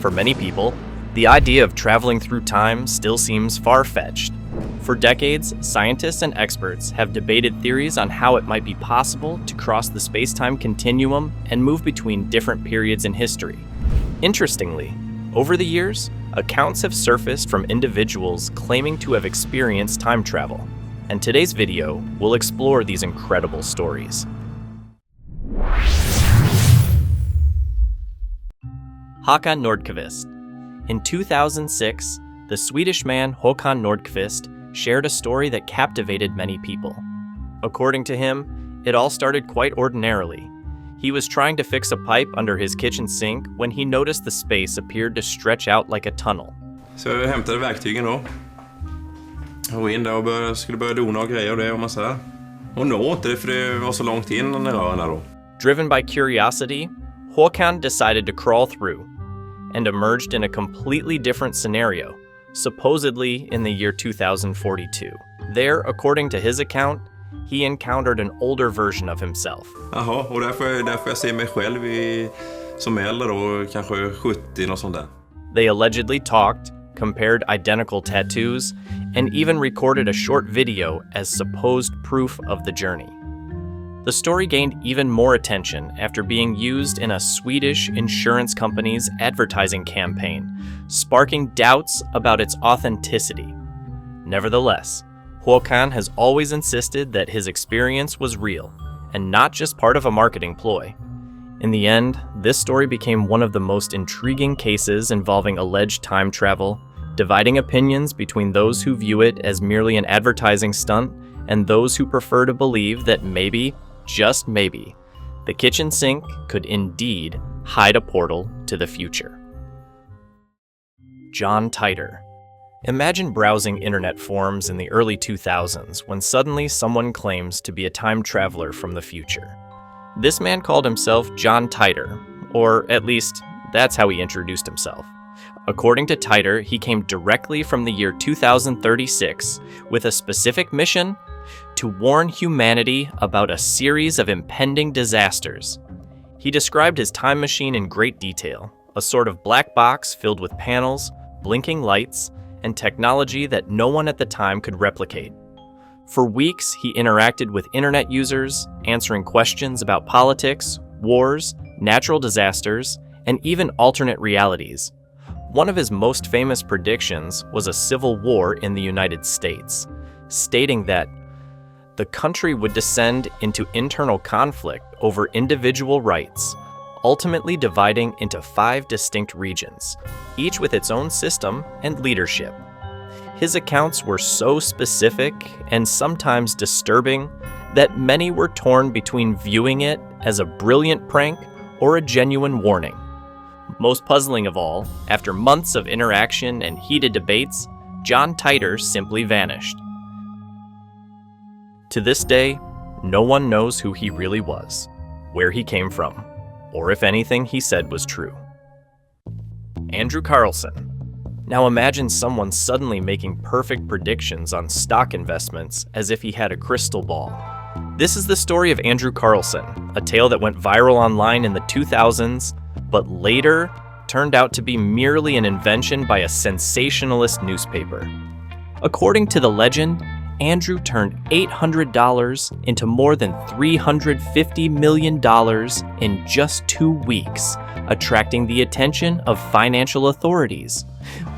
For many people, the idea of traveling through time still seems far-fetched. For decades, scientists and experts have debated theories on how it might be possible to cross the space-time continuum and move between different periods in history. Interestingly, over the years, accounts have surfaced from individuals claiming to have experienced time travel, and today's video will explore these incredible stories. Hokan Nordkovist. In 2006, the Swedish man Hokan Nordkovist shared a story that captivated many people. According to him, it all started quite ordinarily. He was trying to fix a pipe under his kitchen sink when he noticed the space appeared to stretch out like a tunnel. Så jag hämtade verktygen då. Och in där och skulle börja dona och grejer och det och massa där. Och nå inte det för det var så långt in den rören då. Driven by curiosity, Hokan decided to crawl through and emerged in a completely different scenario, supposedly in the year 2042. There, according to his account, he encountered an older version of himself. Jaha, och därför jag ser mig själv som äldre då, kanske 70 och sånt där. They allegedly talked, compared identical tattoos, and even recorded a short video as supposed proof of the journey. The story gained even more attention after being used in a Swedish insurance company's advertising campaign, sparking doubts about its authenticity. Nevertheless, Hokan has always insisted that his experience was real, and not just part of a marketing ploy. In the end, this story became one of the most intriguing cases involving alleged time travel, dividing opinions between those who view it as merely an advertising stunt and those who prefer to believe that maybe, just maybe, the kitchen sink could indeed hide a portal to the future. John Titer. Imagine browsing internet forums in the early 2000s when suddenly someone claims to be a time traveler from the future. This man called himself John Titer, or at least that's how he introduced himself. According to Titer, he came directly from the year 2036 with a specific mission to warn humanity about a series of impending disasters. He described his time machine in great detail, a sort of black box filled with panels, blinking lights, and technology that no one at the time could replicate. For weeks, he interacted with internet users, answering questions about politics, wars, natural disasters, and even alternate realities. One of his most famous predictions was a civil war in the United States, stating that the country would descend into internal conflict over individual rights, ultimately dividing into 5 distinct regions, each with its own system and leadership. His accounts were so specific and sometimes disturbing that many were torn between viewing it as a brilliant prank or a genuine warning. Most puzzling of all, after months of interaction and heated debates, John Titer simply vanished. To this day, no one knows who he really was, where he came from, or if anything he said was true. Andrew Carlson. Now imagine someone suddenly making perfect predictions on stock investments as if he had a crystal ball. This is the story of Andrew Carlson, a tale that went viral online in the 2000s, but later turned out to be merely an invention by a sensationalist newspaper. According to the legend, Andrew turned $800 into more than $350 million in just 2 weeks, attracting the attention of financial authorities.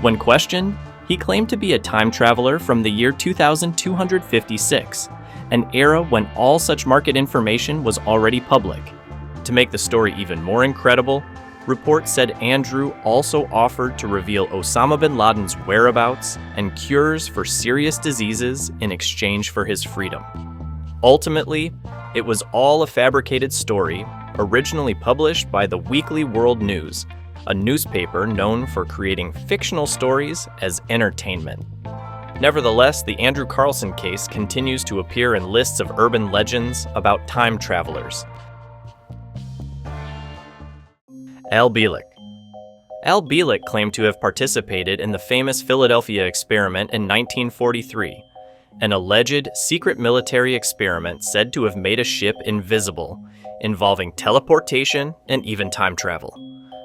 When questioned, he claimed to be a time traveler from the year 2256, an era when all such market information was already public. To make the story even more incredible, reports said Andrew also offered to reveal Osama bin Laden's whereabouts and cures for serious diseases in exchange for his freedom. Ultimately, it was all a fabricated story, originally published by the Weekly World News, a newspaper known for creating fictional stories as entertainment. Nevertheless, the Andrew Carlson case continues to appear in lists of urban legends about time travelers. Albeik. Albeik claimed to have participated in the famous Philadelphia experiment in 1943, an alleged secret military experiment said to have made a ship invisible, involving teleportation and even time travel.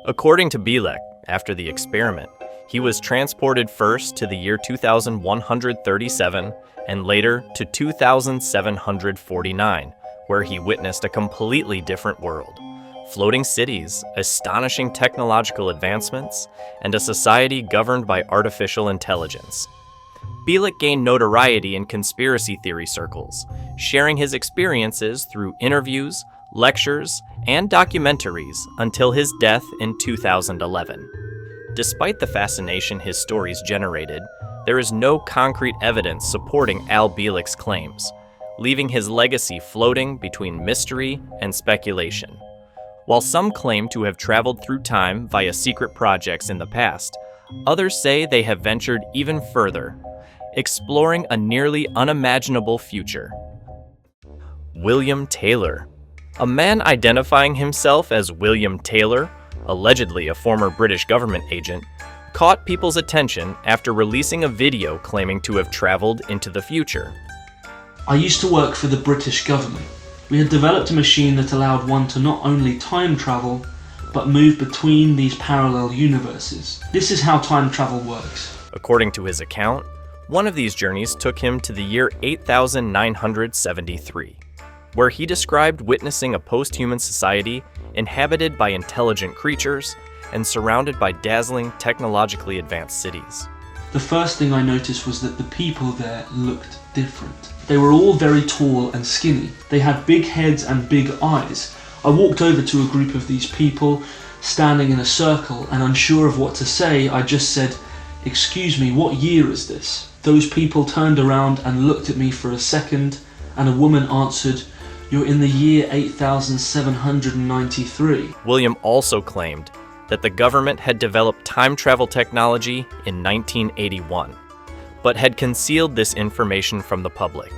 According to Bielek, after the experiment, he was transported first to the year 2137 and later to 2749, where he witnessed a completely different world. Floating cities, astonishing technological advancements, and a society governed by artificial intelligence. Bielik gained notoriety in conspiracy theory circles, sharing his experiences through interviews, lectures, and documentaries until his death in 2011. Despite the fascination his stories generated, there is no concrete evidence supporting Al Bielik's claims, leaving his legacy floating between mystery and speculation. While some claim to have traveled through time via secret projects in the past, others say they have ventured even further, exploring a nearly unimaginable future. William Taylor. A man identifying himself as William Taylor, allegedly a former British government agent, caught people's attention after releasing a video claiming to have traveled into the future. I used to work for the British government. We had developed a machine that allowed one to not only time travel, but move between these parallel universes. This is how time travel works. According to his account, one of these journeys took him to the year 8973, where he described witnessing a post-human society inhabited by intelligent creatures and surrounded by dazzling, technologically advanced cities. The first thing I noticed was that the people there looked different. They were all very tall and skinny. They had big heads and big eyes. I walked over to a group of these people standing in a circle, and unsure of what to say, I just said, "Excuse me, what year is this?" Those people turned around and looked at me for a second, and a woman answered, "You're in the year 8793. William also claimed that the government had developed time travel technology in 1981, but had concealed this information from the public.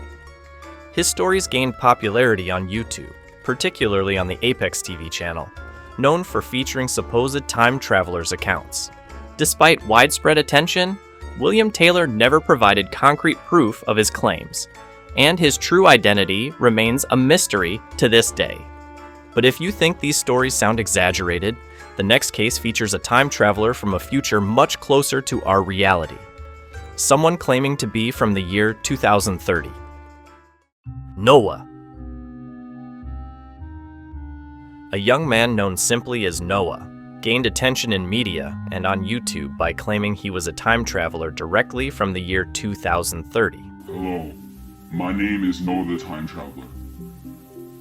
His stories gained popularity on YouTube, particularly on the Apex TV channel, known for featuring supposed time travelers' accounts. Despite widespread attention, William Taylor never provided concrete proof of his claims, and his true identity remains a mystery to this day. But if you think these stories sound exaggerated, the next case features a time traveler from a future much closer to our reality. Someone claiming to be from the year 2030. Noah. A young man known simply as Noah gained attention in media and on YouTube by claiming he was a time traveler directly from the year 2030. Hello, my name is Noah the Time Traveler.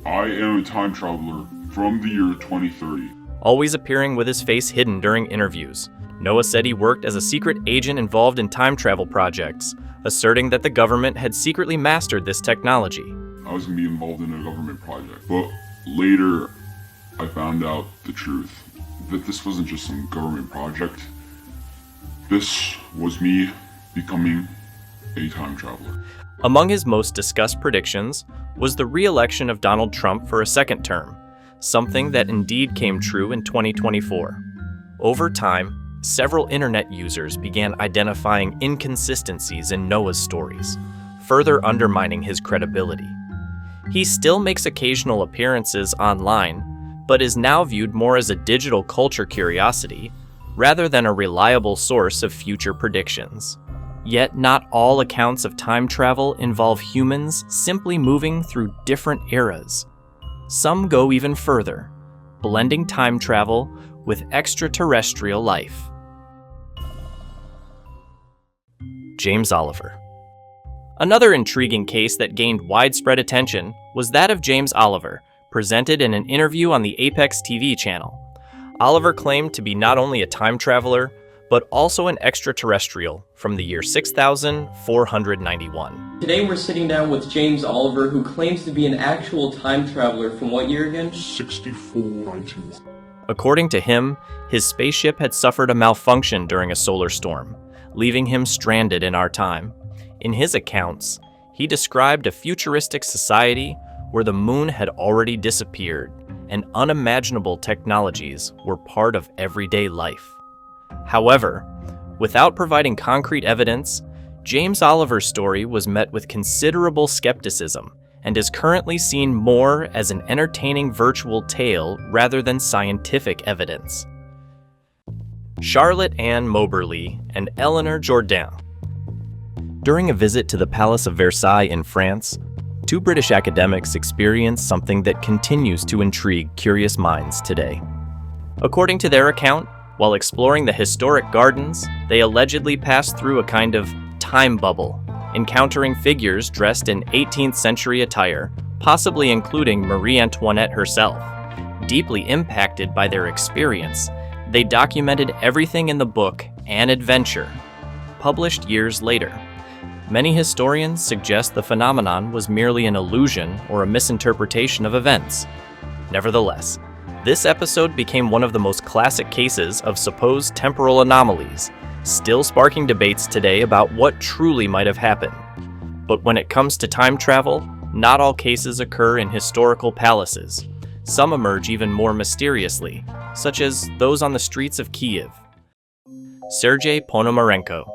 I am a time traveler from the year 2030. Always appearing with his face hidden during interviews, Noah said he worked as a secret agent involved in time travel projects, asserting that the government had secretly mastered this technology. I was going to be involved in a government project, but later I found out the truth, that this wasn't just some government project. This was me becoming a time traveler. Among his most discussed predictions was the re-election of Donald Trump for a second term, something that indeed came true in 2024. Over time, several internet users began identifying inconsistencies in Noah's stories, further undermining his credibility. He still makes occasional appearances online, but is now viewed more as a digital culture curiosity rather than a reliable source of future predictions. Yet not all accounts of time travel involve humans simply moving through different eras. Some go even further, blending time travel with extraterrestrial life. James Oliver. Another intriguing case that gained widespread attention was that of James Oliver, presented in an interview on the Apex TV channel. Oliver claimed to be not only a time traveler, but also an extraterrestrial from the year 6491. Today we're sitting down with James Oliver, who claims to be an actual time traveler from what year again? 6491. According to him, his spaceship had suffered a malfunction during a solar storm, leaving him stranded in our time. In his accounts, he described a futuristic society where the moon had already disappeared and unimaginable technologies were part of everyday life. However, without providing concrete evidence, James Oliver's story was met with considerable skepticism and is currently seen more as an entertaining virtual tale rather than scientific evidence. Charlotte Anne Moberly and Eleanor Jourdain. During a visit to the Palace of Versailles in France, two British academics experienced something that continues to intrigue curious minds today. According to their account, while exploring the historic gardens, they allegedly passed through a kind of time bubble, encountering figures dressed in 18th century attire, possibly including Marie Antoinette herself. Deeply impacted by their experience, they documented everything in the book An Adventure, published years later. Many historians suggest the phenomenon was merely an illusion or a misinterpretation of events. Nevertheless, this episode became one of the most classic cases of supposed temporal anomalies, still sparking debates today about what truly might have happened. But when it comes to time travel, not all cases occur in historical palaces. Some emerge even more mysteriously, such as those on the streets of Kiev. Sergey Ponomarenko.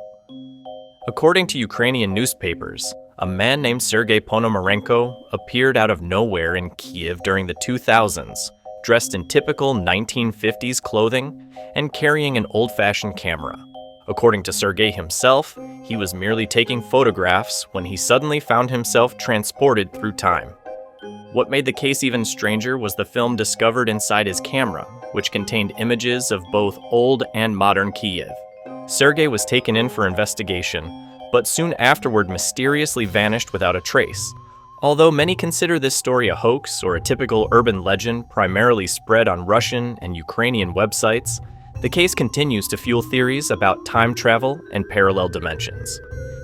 According to Ukrainian newspapers, a man named Sergey Ponomarenko appeared out of nowhere in Kiev during the 2000s, dressed in typical 1950s clothing and carrying an old-fashioned camera. According to Sergey himself, he was merely taking photographs when he suddenly found himself transported through time. What made the case even stranger was the film discovered inside his camera, which contained images of both old and modern Kiev. Sergey was taken in for investigation, but soon afterward mysteriously vanished without a trace. Although many consider this story a hoax or a typical urban legend primarily spread on Russian and Ukrainian websites, the case continues to fuel theories about time travel and parallel dimensions.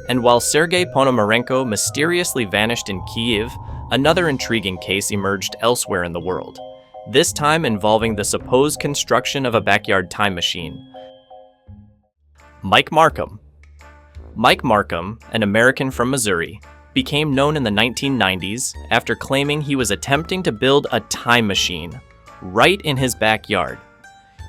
And while Sergey Ponomarenko mysteriously vanished in Kiev, another intriguing case emerged elsewhere in the world, this time involving the supposed construction of a backyard time machine. Mike Markham. Mike Markham, an American from Missouri, became known in the 1990s after claiming he was attempting to build a time machine right in his backyard.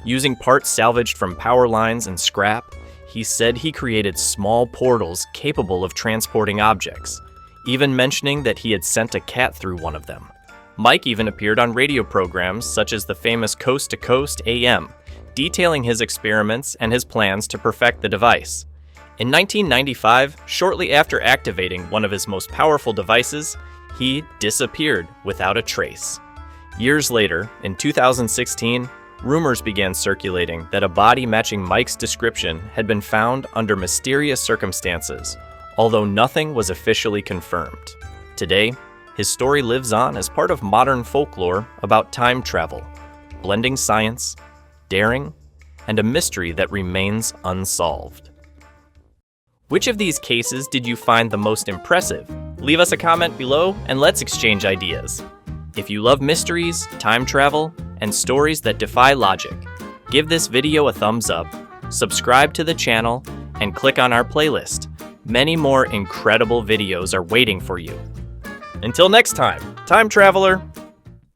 Using parts salvaged from power lines and scrap, he said he created small portals capable of transporting objects, even mentioning that he had sent a cat through one of them. Mike even appeared on radio programs such as the famous Coast to Coast AM, detailing his experiments and his plans to perfect the device. In 1995, shortly after activating one of his most powerful devices, he disappeared without a trace. Years later, in 2016, rumors began circulating that a body matching Mike's description had been found under mysterious circumstances, although nothing was officially confirmed. Today, his story lives on as part of modern folklore about time travel, blending science, daring, and a mystery that remains unsolved. Which of these cases did you find the most impressive? Leave us a comment below and let's exchange ideas. If you love mysteries, time travel, and stories that defy logic, give this video a thumbs up, subscribe to the channel, and click on our playlist. Many more incredible videos are waiting for you. Until next time, time traveler!